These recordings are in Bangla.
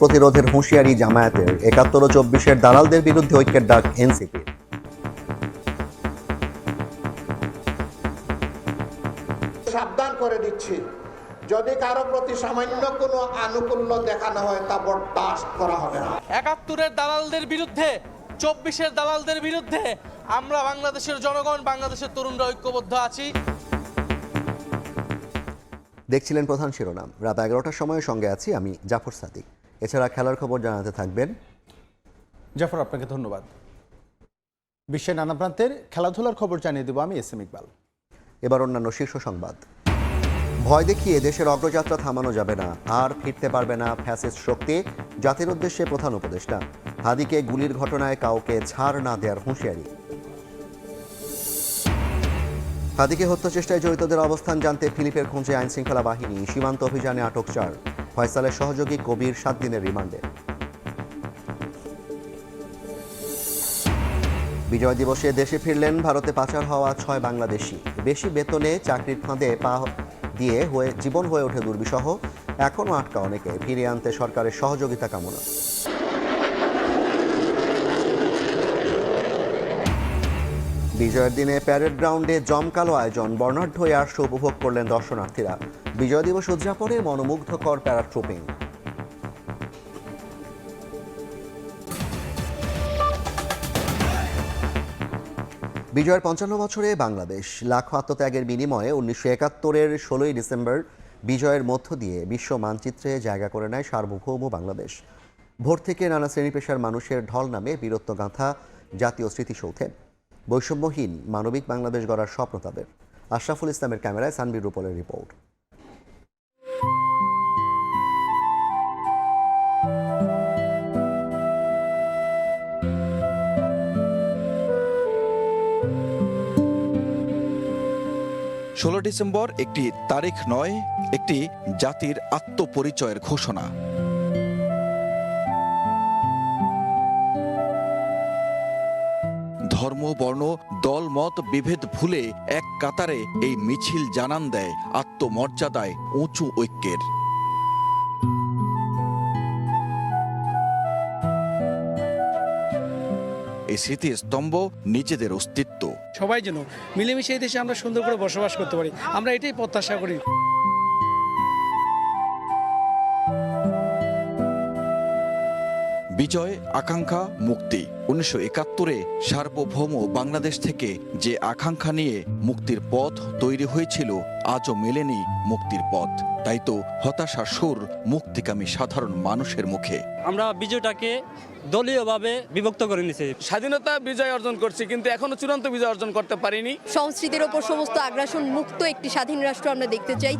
প্রতিরোধের হুঁশিয়ারি জামায়াতের, ৭১ ও ২৪-এর দালালদের বিরুদ্ধে ঐক্যের ডাক এনসিপির। সাবধান করে দিচ্ছি, যদি কারো প্রতি সামান্য কোনো আনুকূল্য দেখানো হয় তা বরদাস্ত করা হবে না। ৭১-এর দালালদের বিরুদ্ধে, ২৪-এর দালালদের বিরুদ্ধে আমরা বাংলাদেশের জনগণ, বাংলাদেশের তরুণরা ঐক্যবদ্ধ আছি। দেখছিলেন প্রধান শিরোনাম। রাত ১১টার সময় সঙ্গে আছি আমি জাফর সাদিক। এছাড়া খেলার খবর জানাতে থাকবেন জাফর। আপনাকে ধন্যবাদ। বিশ্বের নানা প্রান্তের খেলাধুলার খবর জানিয়ে দেব আমি এস এম ইকবাল। এবার অন্যান্য শীর্ষ সংবাদ। ভয় দেখিয়ে দেশের অগ্রযাত্রা থামানো যাবে না, আর ফিরতে পারবে না ফ্যাসিস্ট শক্তি, জাতির উদ্দেশ্যে প্রধান উপদেষ্টা। হাদিকে গুলির ঘটনায় কাউকে ছাড় না দেওয়ার হুঁশিয়ারি। হাদিকে হত্যা চেষ্টায় জড়িতদের অবস্থান জানতে ফিলিপের খোঁজে আইনশৃঙ্খলা বাহিনী, সীমান্ত অভিযানে আটক ৪। ফয়সালের সহযোগী কবির ৭ দিনের রিমান্ডে। বিজয় দিবসে দেশে ফিরলেন ভারতে পাচার হওয়া ৬ বাংলাদেশি। বেশি বেতনে চাকরির ফাঁদে পা দিয়ে জীবন হয়ে ওঠে দুর্বিষহ, এখনও আটকা অনেকে। ফিরিয়ে আনতে সরকারের সহযোগিতা কামনা। বিজয়ের দিনে প্যারেড গ্রাউন্ডে জমকালো আয়োজন, বর্ণাঢ্য এয়ার শো উপভোগ করলেন দর্শনার্থীরা। বিজয় দিবস উদযাপনে মনোমুগ্ধকর প্যারাট্রুপিং। বিজয়ের ৫৫ বছরে বাংলাদেশ, লাখো আত্মত্যাগের বিনিময়ে ১৯৭১-এর ১৬ই ডিসেম্বর বিজয়ের মধ্য দিয়ে বিশ্ব মানচিত্রে জায়গা করে নেয় সার্বভৌম বাংলাদেশ। ভোর থেকে নানা শ্রেণী পেশার মানুষের ঢল নামে বীরত্বগাথা জাতীয় স্মৃতিসৌধে। বৈষম্যহীন মানবিক বাংলাদেশ গড়ার স্বপ্ন তাদের। আশরাফুল ইসলামের ক্যামেরায় সানবীর রূপলের রিপোর্ট। ডিসেম্বর একটি তারিখ নয়, একটি জাতির আত্মপরিচয়ের ঘোষণা। ধর্ম, বর্ণ, দল, মত বিভেদ ভুলে এক কাতারে এই মিছিল জানান দেয় আত্মমর্যাদায় উঁচু ঐক্যের। এই স্মৃতিস্তম্ভ নিজেদের অস্তিত্ব। সবাই যেন মিলেমিশে এই দেশে আমরা সুন্দর করে বসবাস করতে পারি, আমরা এটাই প্রত্যাশা করি। বিজয়, আকাঙ্ক্ষা, মুক্তি। ১৯৭১-এ সার্বভৌম বাংলাদেশ থেকে যে আকাঙ্ক্ষা নিয়ে মুক্তির পথ তৈরি হয়েছিল, আজও মেলেনি মুক্তির পথ। তাই তো হতাশার সুর মুক্তিকামী সাধারণ মানুষের মুখে। আমরা বিজয়টাকে দলীয়ভাবে বিভক্ত করে নিয়েছি। স্বাধীনতা বিজয় অর্জন করছি, কিন্তু এখনো চূড়ান্ত বিজয় অর্জন করতে পারিনি। সংস্কৃতির ওপর সমস্ত আগ্রাসন মুক্ত একটি স্বাধীন রাষ্ট্র আমরা দেখতে চাই।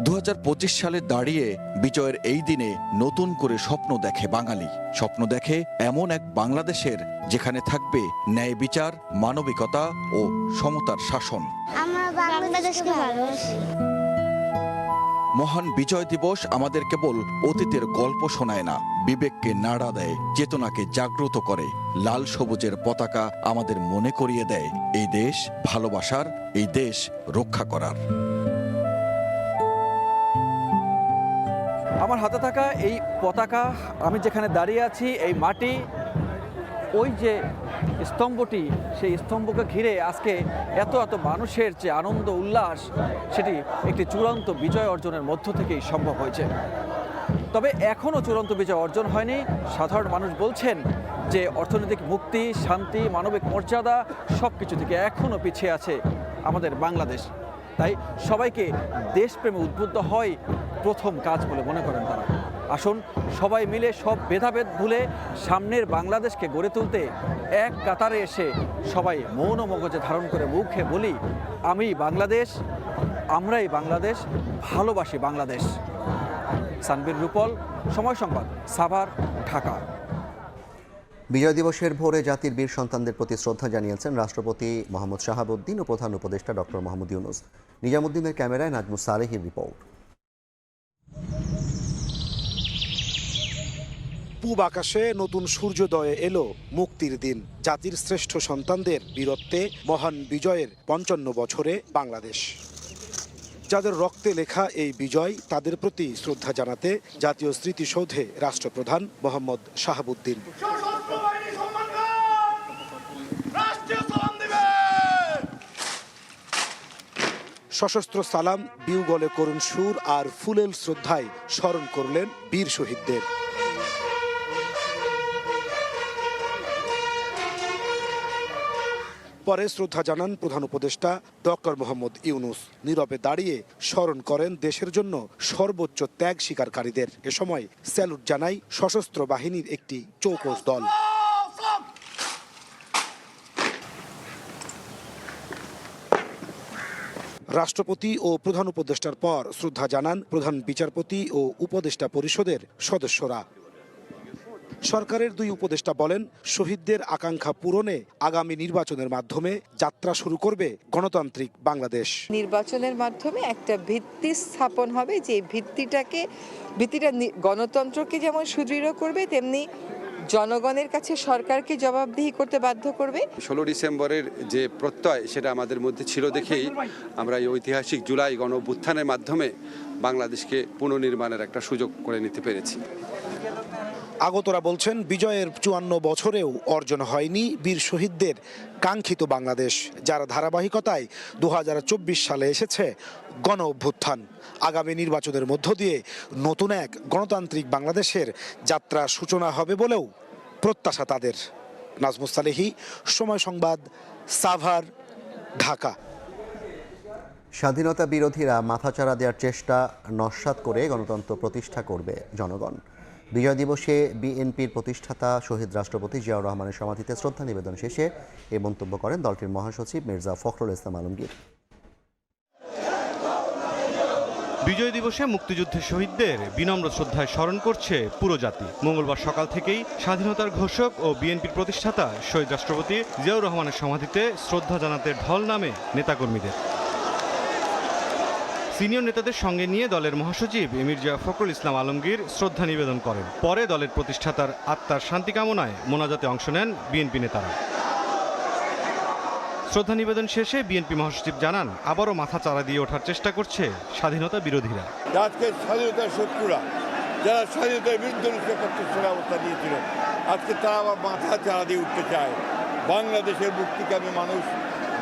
২০২৫ সালে দাঁড়িয়ে বিজয়ের এই দিনে নতুন করে স্বপ্ন দেখে বাঙালি। স্বপ্ন দেখে এমন এক বাংলাদেশের যেখানে থাকবে ন্যায় বিচার, মানবিকতা ও সমতার শাসন। আমরা বাংলাদেশকে ভালোবাসি। মহান বিজয় দিবস আমাদের কেবল অতীতের গল্প শোনায় না, বিবেককে নাড়া দেয়, চেতনাকে জাগ্রত করে। লাল সবুজের পতাকা আমাদের মনে করিয়ে দেয় এই দেশ ভালোবাসার, এই দেশ রক্ষা করার। আমার হাতে থাকা এই পতাকা, আমি যেখানে দাঁড়িয়ে আছি এই মাটি, ওই যে স্তম্ভটি, সেই স্তম্ভকে ঘিরে আজকে এত এত মানুষের যে আনন্দ উল্লাস, সেটি একটি চূড়ান্ত বিজয় অর্জনের মধ্য থেকেই সম্ভব হয়েছে। তবে এখনও চূড়ান্ত বিজয় অর্জন হয়নি। সাধারণ মানুষ বলছেন যে অর্থনৈতিক মুক্তি, শান্তি, মানবিক মর্যাদা সব কিছু থেকে এখনও পিছিয়ে আছে আমাদের বাংলাদেশ। তাই সবাইকে দেশপ্রেমে উদ্বুদ্ধ হয় প্রথম কাজ বলে মনে করেন তারা। আসুন সবাই মিলে সব ভেদাভেদ ভুলে সামনের বাংলাদেশকে গড়ে তুলতে এক কাতারে এসে সবাই মৌন মগজে ধারণ করে মুখে বলি, আমি বাংলাদেশ, আমরাই বাংলাদেশ, ভালোবাসি বাংলাদেশ। সানবীর রূপল, সময় সংবাদ, সাভার, ঢাকা। বিজয় দিবসের ভোরে জাতির বীর সন্তানদের প্রতি শ্রদ্ধা জানিয়েছেন রাষ্ট্রপতি মোহাম্মদ শাহাবুদ্দিন ও প্রধান উপদেষ্টা ডক্টর মোহাম্মদ ইউনুস। নিজামুদ্দিনের ক্যামেরায় নাজমুস সালেহীর রিপোর্ট। পূব আকাশে নতুন সূর্যোদয়ে এলো মুক্তির দিন। জাতির শ্রেষ্ঠ সন্তানদের বীরত্বে মহান বিজয়ের ৫৫ বছরে বাংলাদেশ। যাদের রক্তে লেখা এই বিজয় তাদের প্রতি শ্রদ্ধা জানাতে জাতীয় স্মৃতিসৌধে রাষ্ট্রপ্রধান মোহাম্মদ শাহাবুদ্দিন। সশস্ত্র সালাম, বিউগলে করুণ সুর আর ফুলেল শ্রদ্ধায় স্মরণ করলেন বীর শহীদদের। পরে শ্রদ্ধা জানান প্রধান উপদেষ্টা ডক্টর মোহাম্মদ ইউনূস। নীরবে দাঁড়িয়ে স্মরণ করেন দেশের জন্য সর্বোচ্চ ত্যাগ স্বীকারকারীদের। এ সময় স্যালুট জানায় সশস্ত্র বাহিনীর একটি চৌকস দল। রাষ্ট্রপতি ও প্রধান উপদেষ্টার পর শ্রদ্ধা জানান প্রধান বিচারপতি ও উপদেষ্টা পরিষদের সদস্যরা। সরকারের দুই উপদেষ্টা বলেন, শহীদদের আকাঙ্ক্ষা পূরণে আগামী নির্বাচনের মাধ্যমে যাত্রা শুরু করবে গণতান্ত্রিক বাংলাদেশ। নির্বাচনের মাধ্যমে একটা ভিত্তি স্থাপন হবে, যে ভিত্তিটা গণতন্ত্রকে যেমন সুদৃঢ় করবে, তেমনি জনগণের কাছে সরকারকে জবাবদিহি করতে বাধ্য করবে। 16 ডিসেম্বরের যে প্রত্যয় সেটা আমাদের মধ্যে ছিল দেখেই আমরা এই ঐতিহাসিক জুলাই গণ অভ্যুত্থানের মাধ্যমে বাংলাদেশকে পুনর্নির্মাণের একটা সুযোগ করে নিতে পেরেছি। আগতরা বলছেন, বিজয়ের 54 বছরেও অর্জন হয়নি বীর শহীদদের কাঙ্ক্ষিত বাংলাদেশ, যার ধারাবাহিকতায় 2024 সালে এসেছে গণ অভ্যুত্থান। আগামী নির্বাচনের মধ্য দিয়ে নতুন এক গণতান্ত্রিক বাংলাদেশের যাত্রা সূচনা হবে বলেও প্রত্যাশা তাদের। নাজমুস সালেহী, সময় সংবাদ, সাভার, ঢাকা। স্বাধীনতা বিরোধীরা মাথাচাড়া দেওয়ার চেষ্টা নস্যাৎ করে গণতন্ত্র প্রতিষ্ঠা করবে জনগণ। বিজয় দিবসে বিএনপির প্রতিষ্ঠাতা শহীদ রাষ্ট্রপতি জিয়াউর রহমানের সমাধিতে শ্রদ্ধা নিবেদন শেষে এ মন্তব্য করেন দলটির মহাসচিব মির্জা ফখরুল ইসলাম আলমগীর। বিজয় দিবসে মুক্তিযুদ্ধের শহীদদের বিনম্র শ্রদ্ধায় স্মরণ করছে পুরো জাতি। মঙ্গলবার সকাল থেকেই স্বাধীনতার ঘোষক ও বিএনপির প্রতিষ্ঠাতা শহীদ রাষ্ট্রপতি জিয়াউর রহমানের সমাধিতে শ্রদ্ধা জানাতে ঢল নামে নেতাকর্মীদের। সিনিয়র নেতাদের সঙ্গে নিয়ে দলের মহাসচিব মির্জা ফখরুল ইসলাম আলমগীর শ্রদ্ধা নিবেদন করেন। পরে দলের প্রতিষ্ঠাতার আত্মার শান্তি কামনায় মোনাজাতে অংশ নেন বিএনপি নেতারা। শ্রদ্ধা নিবেদন শেষে বিএনপি মহাসচিব জানান, আবারও মাথা চাড়া দিয়ে ওঠার চেষ্টা করছে স্বাধীনতা বিরোধীরা। আজকে স্বাধীনতার শত্রুরা যারা স্বাধীনতার বিরুদ্ধে করতে অবস্থা দিয়েছিল, আজকে তারা আবার মাথা চাড়া দিয়ে উঠতে চায়। বাংলাদেশের মুক্তিকামী মানুষ,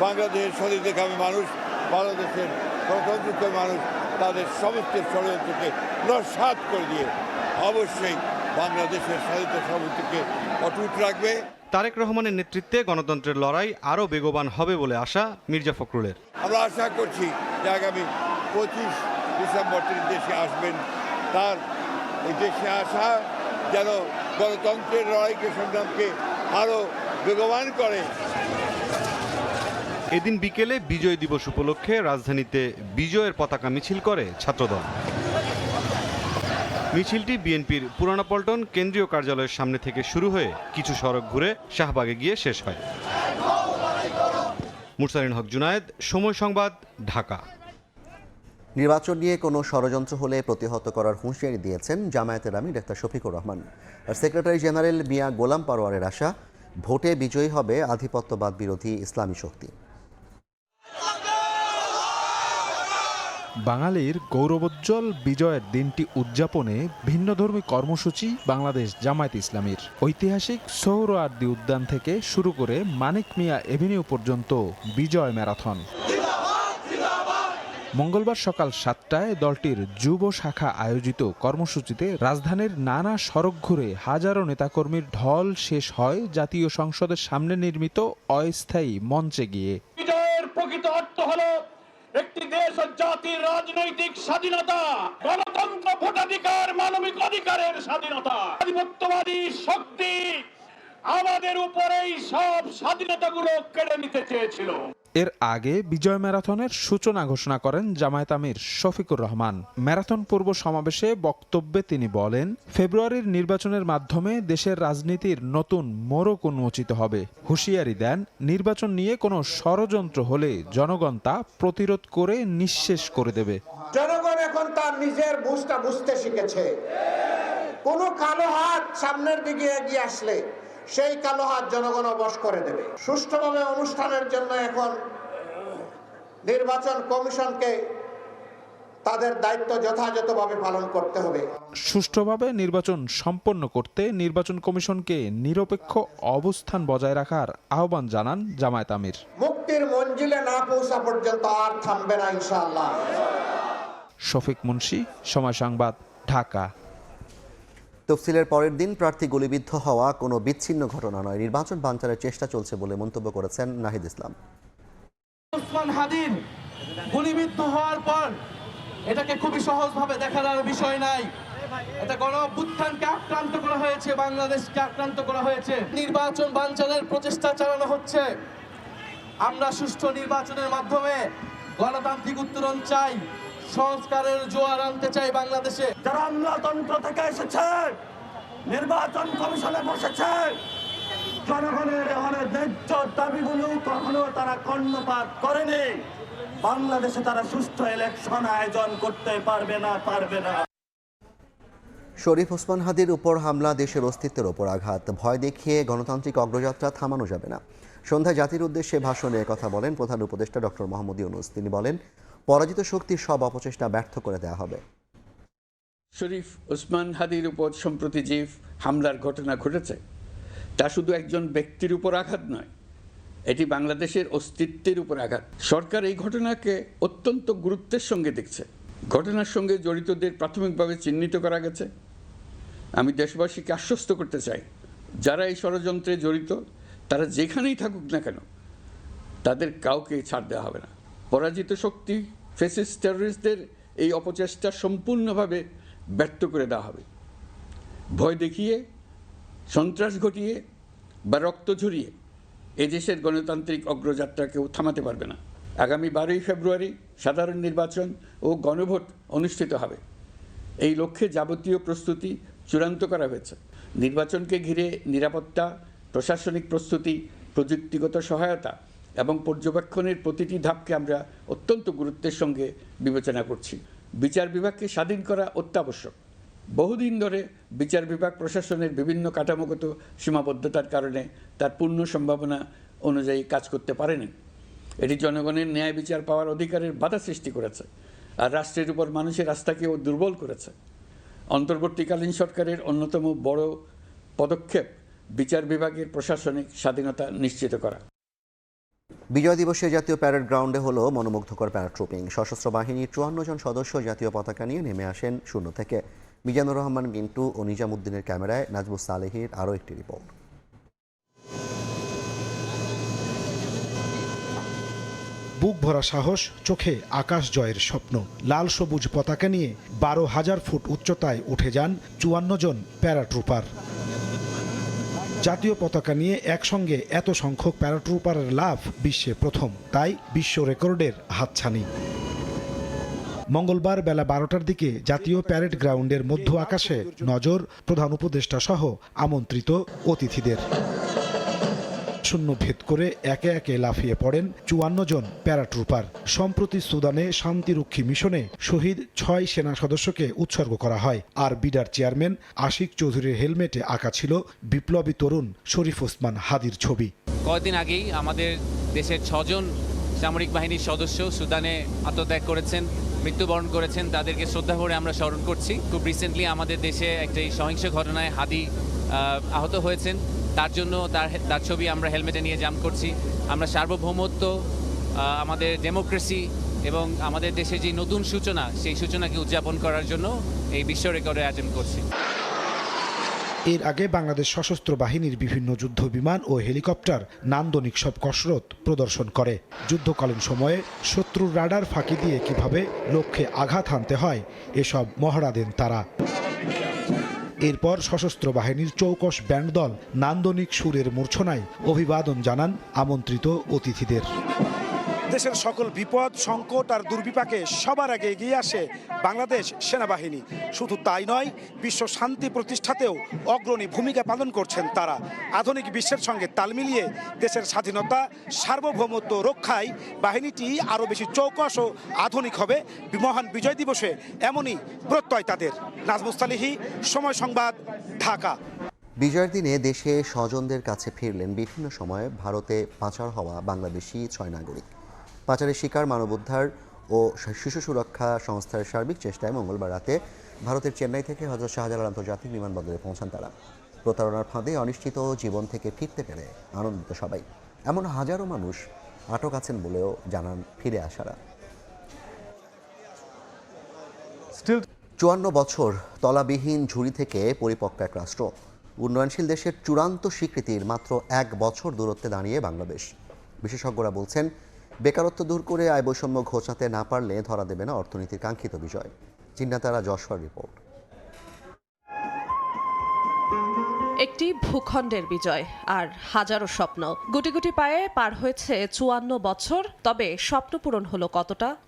বাংলাদেশের স্বাধীনতাকামী মানুষ, বাংলাদেশের গণতন্ত্রকামী মানুষ তাদের সমস্ত ষড়যন্ত্রকে নস্যাৎ করে দিয়ে অবশ্যই বাংলাদেশের স্বাধীনতা সার্বভৌমত্বকে অটুট রাখবে। তারেক রহমানের নেতৃত্বে গণতন্ত্রের লড়াই আরও বেগবান হবে বলে আশা মির্জা ফখরুলের। আমরা আশা করছি যে আগামী 25 ডিসেম্বর তিনি দেশে আসবেন, তার এই দেশে আসা যেন গণতন্ত্রের লড়াইকে সংগ্রামকে আরও বেগবান করে। এদিন বিকেলে বিজয় দিবস উপলক্ষে রাজধানীতে বিজয়ের পতাকা মিছিল করে ছাত্রদল। মিছিলটি বিএনপির পুরানা পল্টন কেন্দ্রীয় কার্যালয়ের সামনে থেকে শুরু হয়ে কিছু সড়ক ঘুরে শাহবাগে গিয়ে শেষ হয়। মুরসালিন হক জুনায়েদ, সময় সংবাদ, ঢাকা। নির্বাচন নিয়ে কোনো ষড়যন্ত্র হলে প্রতিহত করার হুঁশিয়ারি দিয়েছেন জামায়াতের আমির ডাক্তার শফিকুর রহমান। আর সেক্রেটারি জেনারেল মিয়া গোলাম পারোয়ারের আশা, ভোটে বিজয়ী হবে আধিপত্যবাদ বিরোধী ইসলামী শক্তি। বাঙালির গৌরবোজ্জ্বল বিজয়ের দিনটি উদযাপনে ভিন্নধর্মী কর্মসূচি বাংলাদেশ জামায়াত ইসলামীর। ঐতিহাসিক সোহরাওয়ার্দী উদ্যান থেকে শুরু করে মানিক মিয়া এভিনিউ পর্যন্ত বিজয় ম্যারাথন। মঙ্গলবার সকাল 7টায় দলটির যুব শাখা আয়োজিত কর্মসূচিতে রাজধানীর নানা সড়ক ঘুরে হাজারো নেতাকর্মীর ঢল শেষ হয় জাতীয় সংসদের সামনে নির্মিত অস্থায়ী মঞ্চে গিয়ে। বিজয়ের প্রকৃত অর্থ হলো একটি দেশ ও জাতির রাজনৈতিক স্বাধীনতা, গণতন্ত্র, ভোটাধিকার, মানবিক অধিকারের স্বাধীনতা। আধিপত্যবাদী শক্তি আমাদের উপরেই সব স্বাধীনতাগুলো কেড়ে নিতে চেয়েছিল। এর আগে বিজয় ম্যারাথনের সূচনা ঘোষণা করেন জামায়াত আমির শফিকুর রহমান। ম্যারাথন পূর্ব সমাবেশে বক্তব্যে তিনি বলেন, ফেব্রুয়ারির নির্বাচনের মাধ্যমে দেশের রাজনীতির নতুন মোড়ক উন্মোচিত হবে। হুঁশিয়ারি দেন, নির্বাচন নিয়ে কোনো ষড়যন্ত্র হলে জনগণ তা প্রতিরোধ করে নিঃশেষ করে দেবে। জনগণ এখন তার নিজের বুঝটা বুঝতে শিখেছে। কোনো কালো হাত সামনের দিকে এগিয়ে আসলে সেই কালো হাত জনগণ বশ করে দেবে। সুষ্ঠুভাবে অনুষ্ঠানের জন্য এখন নির্বাচন কমিশনকে তাদের দায়িত্ব যথাযথভাবে পালন করতে হবে। সুষ্ঠুভাবে নির্বাচন সম্পন্ন করতে নির্বাচন কমিশনকে নিরপেক্ষ অবস্থান বজায় রাখার আহ্বান জানান জামায়াত আমির। মুক্তির মঞ্জিলে না পৌঁছা পর্যন্ত আর থামবে না ইনশাআল্লাহ। শফিক মুন্সি, সময় সংবাদ, ঢাকা। তফসিলের পরের দিন প্রার্থী গুলিবিদ্ধ হওয়া কোনো বিচ্ছিন্ন ঘটনা নয়, নির্বাচন বানচালের চেষ্টা চলছে বলে মন্তব্য করেছেন নাহিদ ইসলাম। ওসমান হাদির গুলিবিদ্ধ হওয়ার পর এটাকে খুবই সহজভাবে দেখার আর বিষয় নাই। এটা গণ অভ্যুত্থানকে আক্রান্ত করা হয়েছে, বাংলাদেশকে আক্রান্ত করা হয়েছে। নির্বাচন বানচালের প্রচেষ্টা চালানো হচ্ছে। আমরা সুষ্ঠু নির্বাচনের মাধ্যমে গণতান্ত্রিক উত্তরণ চাই, সংস্কারের জোয়ার আনতে চাই বাংলাদেশে। যারা আমলাতন্ত্র থেকে এসেছে, নির্বাচন কমিশনে বসেছে, জনগণের অনেক ন্যায্য দাবিগুলো কখনো তারা কর্ণপাত করেনি। বাংলাদেশে তারা সুষ্ঠু ইলেকশন আয়োজন করতে পারবে না। শরীফ ওসমান হাদির উপর হামলা দেশের অস্তিত্বের ওপর আঘাত, ভয় দেখিয়ে গণতান্ত্রিক অগ্রযাত্রা থামানো যাবে না। সন্ধ্যায় জাতির উদ্দেশ্যে ভাষণে কথা বলেন প্রধান উপদেষ্টা ডক্টর মোহাম্মদ ইউনূস। তিনি বলেন, পরাজিত শক্তির সব অপচেষ্টা ব্যর্থ করে দেওয়া হবে। শরীফ ওসমান হাদির উপর সম্প্রতি যে হামলার ঘটনা ঘটেছে তা শুধু একজন ব্যক্তির উপর আঘাত নয়, এটি বাংলাদেশের অস্তিত্বের উপর আঘাত। সরকার এই ঘটনাকে অত্যন্ত গুরুত্বের সঙ্গে দেখছে। ঘটনার সঙ্গে জড়িতদের প্রাথমিকভাবে চিহ্নিত করা গেছে। আমি দেশবাসীকে আশ্বস্ত করতে চাই, যারা এই ষড়যন্ত্রে জড়িত তারা যেখানেই থাকুক না কেন, তাদের কাউকে ছাড় দেওয়া হবে না। পরাজিত শক্তি ফ্যাসিস্ট টেররিস্টদের এই অপচেষ্টা সম্পূর্ণভাবে ব্যর্থ করে দেওয়া হবে। ভয় দেখিয়ে, সন্ত্রাস ঘটিয়ে বা রক্ত ঝরিয়ে এদেশের গণতান্ত্রিক অগ্রযাত্রাকেও থামাতে পারবে না। আগামী 12ই ফেব্রুয়ারি সাধারণ নির্বাচন ও গণভোট অনুষ্ঠিত হবে। এই লক্ষ্যে যাবতীয় প্রস্তুতি চূড়ান্ত করা হয়েছে। নির্বাচনকে ঘিরে নিরাপত্তা, প্রশাসনিক প্রস্তুতি, প্রযুক্তিগত সহায়তা এবং পর্যবেক্ষণের প্রতিটি ধাপকে আমরা অত্যন্ত গুরুত্বের সঙ্গে বিবেচনা করছি। বিচার বিভাগকে স্বাধীন করা অত্যাবশ্যক। বহুদিন ধরে বিচার বিভাগ প্রশাসনের বিভিন্ন কাঠামোগত সীমাবদ্ধতার কারণে তার পূর্ণ সম্ভাবনা অনুযায়ী কাজ করতে পারেনি। এটি জনগণের ন্যায় বিচার পাওয়ার অধিকারের বাধা সৃষ্টি করেছে আর রাষ্ট্রের উপর মানুষের আস্থাকেও দুর্বল করেছে। অন্তর্বর্তীকালীন সরকারের অন্যতম বড় পদক্ষেপ বিচার বিভাগের প্রশাসনিক স্বাধীনতা নিশ্চিত করা। বিজয় দিবসে জাতীয় প্যারেড গ্রাউন্ডে হলো মনোমুগ্ধকর প্যারাট্রুপিং। সশস্ত্র বাহিনীর 54 জন সদস্য জাতীয় পতাকা নিয়ে নেমে আসেন শূন্য থেকে। মিজানুর রহমান মিন্টু ও নিজামুদ্দিনের ক্যামেরায় নাজমুস সালেহির আরও একটি রিপোর্ট। বুক ভরা সাহস, চোখে আকাশ জয়ের স্বপ্ন। লাল সবুজ পতাকা নিয়ে 12,000 ফুট উচ্চতায় উঠে যান 54 জন প্যারাট্রুপার। জাতীয় পতাকা নিয়ে একসঙ্গে এত সংখ্যক প্যারাট্রুপারের লাভ বিশ্বে প্রথম, তাই বিশ্ব রেকর্ডের হাতছানি। মঙ্গলবার বেলা 12টার দিকে জাতীয় প্যারেড গ্রাউন্ডের মধ্য আকাশে নজর প্রধান উপদেষ্টা সহ আমন্ত্রিত অতিথিদের। শূন্য ভেদ করে একে একে লাফিয়ে পড়েন 54 জন প্যারাট্রুপার। সম্প্রতি সুদানে শান্তিরক্ষী মিশনে শহীদ 6 সেনা সদস্যকে উৎসর্গ করা হয়। আর বিডার চেয়ারম্যান আশিক চৌধুরীর হেলমেটে আঁকা ছিল বিপ্লবী তরুণ শরীফ ওসমান হাদির ছবি। কয়েকদিন আগেই আমাদের দেশের 6 জন সামরিক বাহিনীর সদস্য সুদানে আত্মত্যাগ করেছেন, মৃত্যুবরণ করেছেন। তাদেরকে শ্রদ্ধা করে আমরা স্মরণ করছি। খুব রিসেন্টলি আমাদের দেশে একটি সহিংস ঘটনায় হাদি আহত হয়েছেন। তার জন্য তার ছবি আমরা হেলমেটে নিয়ে জাম্প করছি। আমরা সার্বভৌমত্ব, আমাদের ডেমোক্রেসি এবং আমাদের দেশে যে নতুন সূচনা, সেই সূচনাকে উদযাপন করার জন্য এই বিশ্ব রেকর্ডের আয়োজন করছি। এর আগে বাংলাদেশ সশস্ত্র বাহিনীর বিভিন্ন যুদ্ধ বিমান ও হেলিকপ্টার নান্দনিক সব কসরত প্রদর্শন করে। যুদ্ধকালীন সময়ে শত্রুর রাডার ফাঁকি দিয়ে কিভাবে লক্ষ্যে আঘাত হানতে হয় এসব মহড়া দেন তারা। এরপর সশস্ত্র বাহিনীর চৌকস ব্যান্ড দল নান্দনিক সুরের মূর্ছনায় অভিবাদন জানান আমন্ত্রিত অতিথিদের। দেশের সকল বিপদ, সংকট আর দুর্বিপাকে সবার আগে এগিয়ে আসে বাংলাদেশ সেনাবাহিনী। শুধু তাই নয়, বিশ্ব শান্তি প্রতিষ্ঠাতেও অগ্রণী ভূমিকা পালন করছেন তারা। আধুনিক বিশ্বের সঙ্গে তাল মিলিয়ে দেশের স্বাধীনতা, সার্বভৌমত্ব রক্ষায় বাহিনীটি আরও বেশি চৌকস ও আধুনিক হবে মহান বিজয় দিবসে, এমনই প্রত্যয় তাদের। নাজমুস সালেহী, সময় সংবাদ, ঢাকা। বিজয়ের দিনে দেশে স্বজনদের কাছে ফিরলেন বিভিন্ন সময়ে ভারতে পাচার হওয়া বাংলাদেশি 6 নাগরিক। পাচারের শিকার, মানবোদ্ধার ও শিশু সুরক্ষা সংস্থার সার্বিক চেষ্টায় মঙ্গলবার রাতে ভারতের চেন্নাই থেকে হযরত শাহজালাল আন্তর্জাতিক বিমানবন্দরে পৌঁছান তারা। প্রতারণার ফাঁদে অনিশ্চিত জীবন থেকে ফিরতে পেরে আনন্দিত সবাই। এমন হাজারো মানুষ আটক আছেন বলেও জানান ফিরে আসারা। 54 বছর তলাবিহীন ঝুড়ি থেকে পরিপক্ক এক রাষ্ট্র। উন্নয়নশীল দেশের চূড়ান্ত স্বীকৃতির মাত্র 1 বছর দূরত্বে দাঁড়িয়ে বাংলাদেশ। বিশেষজ্ঞরা বলছেন, বেকারত্ব দূর করে আয় বৈষম্য ঘোচাতে না পারলে ধরা দেবে না অর্থনীতির কাঙ্ক্ষিত বিজয়। চিন্নাতারা যশোয়ার রিপোর্ট। একটি ভূখণ্ডের বিজয় আর হাজারো স্বপ্ন। গুটি গুটি পায়ে পার হয়েছে 54 বছর। তবে স্বপ্ন পূরণ হলো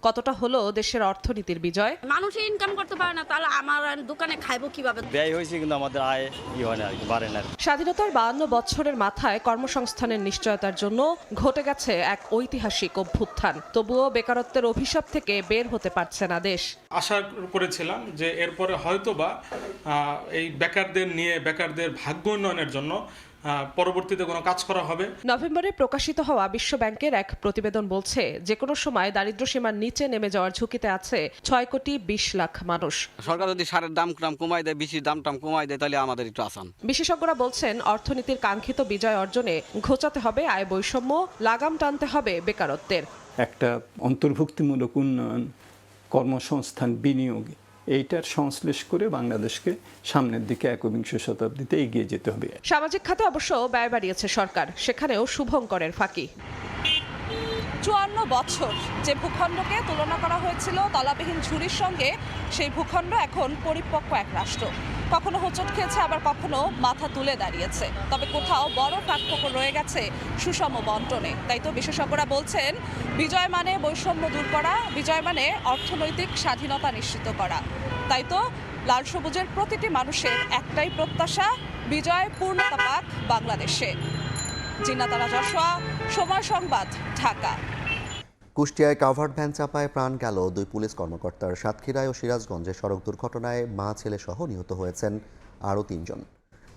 কতটা হলো দেশের অর্থনীতির বিজয়। মানুষ ইনকাম করতে পারে না, তাহলে আমার দোকানে খাইবো কিভাবে? ব্যয় হয়েছে কিন্তু আমাদের আয় হয় না, বাড়ে না। স্বাধীনতার 52 বছরের মাথায় কর্মসংস্থানের নিশ্চয়তার জন্য ঘটে গেছে এক ঐতিহাসিক অভ্যুত্থান। তবুও বেকারত্বের অভিশাপ থেকে বের হতে পারছে না দেশ। আশা করেছিলাম যে এরপরে হয়তোবা এই বেকারদের ভাগ্য উন্নয়নের জন্য পরবর্তীতে কোনো কাজ করা হবে। নভেম্বরে প্রকাশিত হওয়া বিশ্ব ব্যাংকের এক প্রতিবেদন বলছে, যে কোনো সময় দারিদ্র্য সীমার নিচে নেমে যাওয়ার ঝুঁকিতে আছে 6 কোটি 20 লাখ মানুষ। সরকার যদি সারের দাম কমায় দেয়, বীজের দাম কমায় দেয়, তাহলে আমাদের একটু আসান। বিশেষজ্ঞরা বলছেন, অর্থনীতির কাঙ্ক্ষিত বিজয় অর্জনে ঘোচাতে হবে আয় বৈষম্য, লাগাম টানতে হবে বেকারত্বের। একটা অন্তর্ভুক্তিমূলক উন্নয়ন, কর্মসংস্থান, বিনিয়োগ, এইটার সংশ্লেষ করে বাংলাদেশকে সামনের দিকে 21শ শতাব্দীতে এগিয়ে যেতে হবে। সামাজিক খাতে অবশ্য ব্যয় বাড়িয়েছে সরকার, সেখানেও শুভঙ্করের ফাঁকি। 54 বছর যে ভূখণ্ডকে তুলনা করা হয়েছিল তলাবিহীন ঝুড়ির সঙ্গে, সেই ভূখণ্ড এখন পরিপক্ক এক রাষ্ট্র। কখনো হোঁচট খেয়েছে, আবার কখনো মাথা তুলে দাঁড়িয়েছে। তবে কোথাও বড় ফাঁকফোকর রয়ে গেছে সুষম বন্টনে। তাই তো বিশেষজ্ঞরা বলছেন, বিজয় মানে বৈষম্য দূর করা, বিজয় মানে অর্থনৈতিক স্বাধীনতা নিশ্চিত করা। তাই তো লাল সবুজের প্রতিটি মানুষের একটাই প্রত্যাশা, বিজয় পূর্ণতা পাক বাংলাদেশে। জিন্নাতারা যশোয়া, সময় সংবাদ, ঢাকা। কুষ্টিয়ায় কাভার্ড ভ্যান চাপায় প্রাণ গেল 2 পুলিশ কর্মকর্তার। সাতক্ষীরায় ও সিরাজগঞ্জে সড়ক দুর্ঘটনায় মা ছেলে সহ নিহত হয়েছেন আরও 3 জন।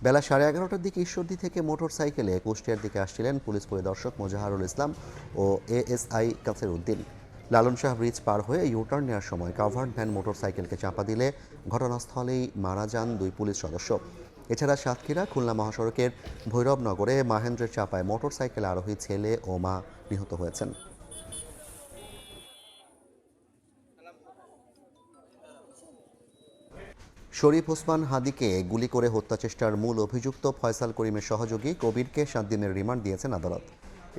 বেলা 11:30টার দিকে ঈশ্বরদী থেকে মোটরসাইকেলে কুষ্টিয়ার দিকে আসছিলেন পুলিশ পরিদর্শক মোজাহারুল ইসলাম ও এএসআই কাসের উদ্দিন। লালন শাহ ব্রিজ পার হয়ে ইউটার্ন নেওয়ার সময় কাভার্ড ভ্যান মোটরসাইকেলকে চাপা দিলে ঘটনাস্থলেই মারা যান 2 পুলিশ সদস্য। এছাড়া সাতক্ষীরা খুলনা মহাসড়কের ভৈরবনগরে মাহেন্দ্রের চাপায় মোটরসাইকেল আরোহী ছেলে ও মা নিহত হয়েছেন। শরীফ ওসমান হাদিকে গুলি করে হত্যাচেষ্টার মূল অভিযুক্ত ফয়সাল করিমের সহযোগী কবিরকে 7 দিনের রিমান্ড দিয়েছেন আদালত।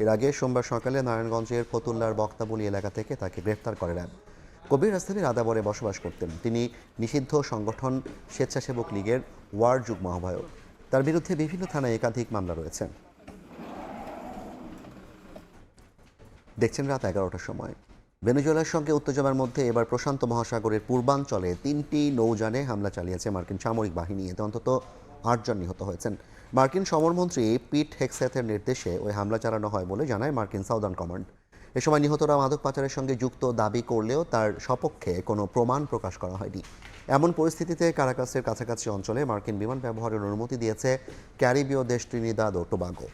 এর আগে সোমবার সকালে নারায়ণগঞ্জের ফতুল্লার বক্তাবলী এলাকা থেকে তাকে গ্রেফতার করে নেন। কবির রাজধানীর আদাবরে বসবাস করতেন। তিনি নিষিদ্ধ সংগঠন স্বেচ্ছাসেবক লীগের ওয়ার্ড যুগ্ম আহ্বায়ক। তার বিরুদ্ধে বিভিন্ন থানায় একাধিক মামলা রয়েছে। দেখছেন রাত 11টার সময়। ভেনেজুয়েলার সঙ্গে উত্তেজনার মধ্যে এবার প্রশান্ত মহাসাগরের পূর্বাঞ্চলে 3টি নৌযানে হামলা চালিয়েছে মার্কিন সামরিক বাহিনী। এতে অন্তত 8 জন নিহত হয়েছেন। মার্কিন সমরমন্ত্রী পিট হেগসেথের নির্দেশে ওই হামলা চালানো হয় বলে জানায় মার্কিন সাউদার্ন কমান্ড। এ সময় নিহতরা মাদক পাচারের সঙ্গে যুক্ত দাবি করলেও তার সপক্ষে কোনো প্রমাণ প্রকাশ করা হয়নি। এমন পরিস্থিতিতে কারাকাসের কাছাকাছি অঞ্চলে মার্কিন বিমান ব্যবহারের অনুমতি দিয়েছে ক্যারিবীয় দেশ ত্রিনিদাদ ও টোবাগো।